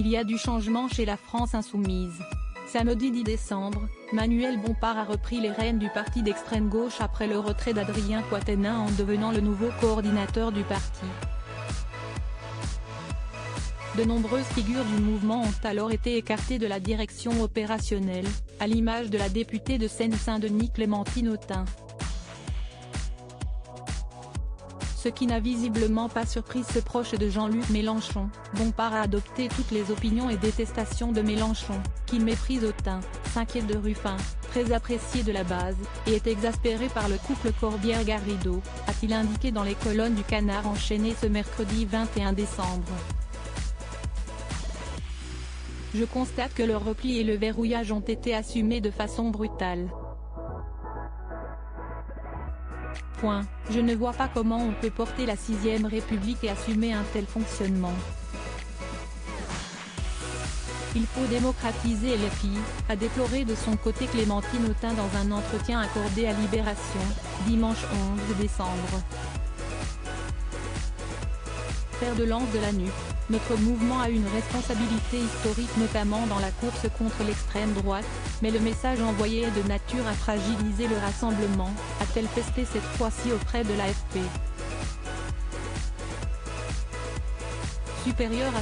il y a du changement chez la France insoumise. Samedi 10 décembre, Manuel Bompard a repris les rênes du parti d'extrême gauche après le retrait d'Adrien Quatennens en devenant le nouveau coordinateur du parti. De nombreuses figures du mouvement ont alors été écartées de la direction opérationnelle, à l'image de la députée de Seine-Saint-Denis Clémentine Autain. Ce qui n'a visiblement pas surpris ce proche de Jean-Luc Mélenchon. Bompard a adopté toutes les opinions et détestations de Mélenchon, qu'il méprise Autain, s'inquiète de Ruffin, très apprécié de la base, et est exaspéré par le couple Corbière-Garrido, a-t-il indiqué dans les colonnes du Canard enchaîné ce mercredi 21 décembre. Je constate que le repli et le verrouillage ont été assumés de façon brutale. Je ne vois pas comment on peut porter la 6ème République et assumer un tel fonctionnement. Il faut démocratiser LFI, a déploré de son côté Clémentine Autain dans un entretien accordé à Libération, dimanche 11 décembre. Fer de lance de la NUP, notre mouvement a une responsabilité historique notamment dans la course contre l'extrême droite, mais le message envoyé est de nature à fragiliser le rassemblement, a-t-elle pesté cette fois-ci auprès de l'AFP. Supérieur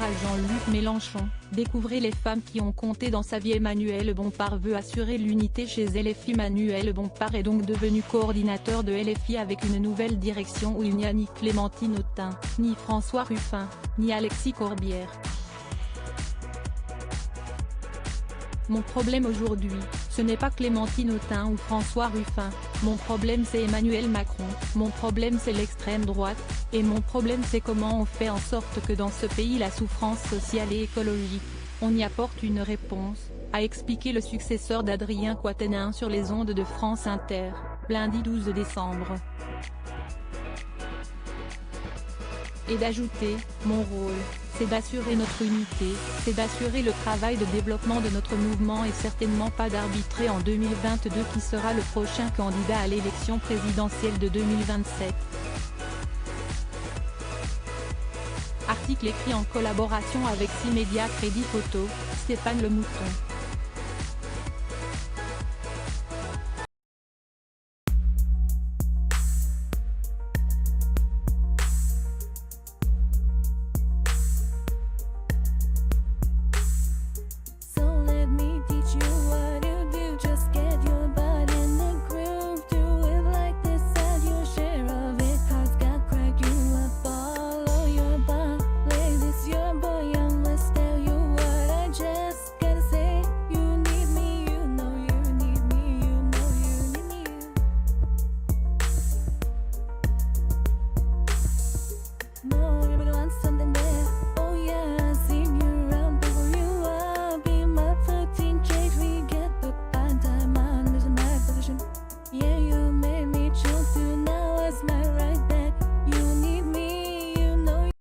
à Jean-Luc Mélenchon, découvrez les femmes qui ont compté dans sa vie. Emmanuel Bompard veut assurer l'unité chez LFI. Manuel Bompard est donc devenu coordinateur de LFI avec une nouvelle direction où il n'y a ni Clémentine Autain, ni François Ruffin, ni Alexis Corbière. Mon problème aujourd'hui, ce n'est pas Clémentine Autain ou François Ruffin, mon problème c'est Emmanuel Macron, mon problème c'est l'extrême droite, et mon problème c'est comment on fait en sorte que dans ce pays la souffrance sociale et écologique, on y apporte une réponse, a expliqué le successeur d'Adrien Quatennens sur les ondes de France Inter, lundi 12 décembre. Et d'ajouter, mon rôle, c'est d'assurer notre unité, c'est d'assurer le travail de développement de notre mouvement et certainement pas d'arbitrer en 2022 qui sera le prochain candidat à l'élection présidentielle de 2027. Article écrit en collaboration avec 6 médias Crédit Photo, Stéphane Le Mouton.